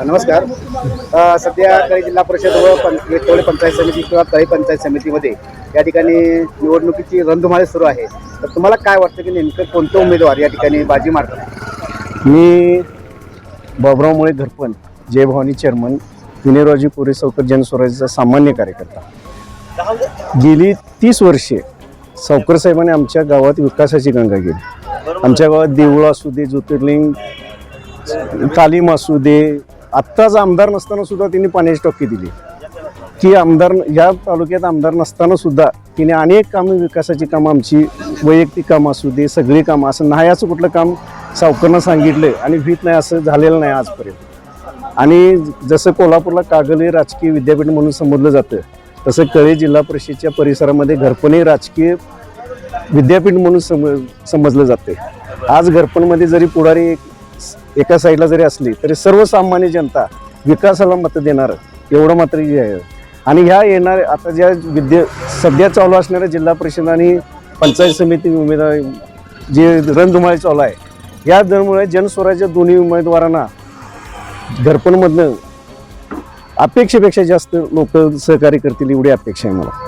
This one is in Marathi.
नमस्कार. सध्या कळी जिल्हा परिषद व विठ्ठल पंचायत समिती किंवा कळी पंचायत समितीमध्ये या ठिकाणी निवडणुकीची रणधुमाळी सुरू आहे. तर तुम्हाला काय वाटतं की नेमकं कोणते उमेदवार या ठिकाणी बाजी मारतात? मी बाबुराव मुळे घरपण, जय भवानी चेअरमन, विनयरावजी कोरे सावकर जनस्वराज्याचा सामान्य कार्यकर्ता. गेली 30 वर्षे सावकर साहेबांनी आमच्या गावात विकासाची गंगा गेली. आमच्या गावात देऊळ असू दे, ज्योतिर्लिंग, तालीम असू दे, आत्ताच आमदार नसताना सुद्धा त्यांनी पाण्याची टॉकी दिली. की आमदार या तालुक्यात आमदार नसताना सुद्धा तिने अनेक कामं, विकासाची कामं, आमची वैयक्तिक कामं असू दे, सगळी कामं, असं नाही असं कुठलं काम सावकरनं सांगितलं आणि भीत नाही असं झालेलं नाही आजपर्यंत. आणि जसं कोल्हापूरला कागल हे राजकीय विद्यापीठ म्हणून संबोधलं जातं, तसं कळे जिल्हा परिषदेच्या परिसरामध्ये घरपण हे राजकीय विद्यापीठ म्हणून समजलं जाते. आज घरपणमध्ये जरी पुढारी एका साईडला जरी असली तरी सर्वसामान्य जनता विकासाला मतं देणार एवढं मात्र आहे. आणि ह्या येणारे आता ज्या सध्या चालू असणाऱ्या जिल्हा परिषद आणि पंचायत समिती उमेदवार जे रणधुमाळी चालू आहे, या दरमुळे जनस्वराज्य दोन्ही उमेदवारांना घरपणमधनं अपेक्षेपेक्षा जास्त लोक सहकार्य करतील एवढी अपेक्षा आहे मला.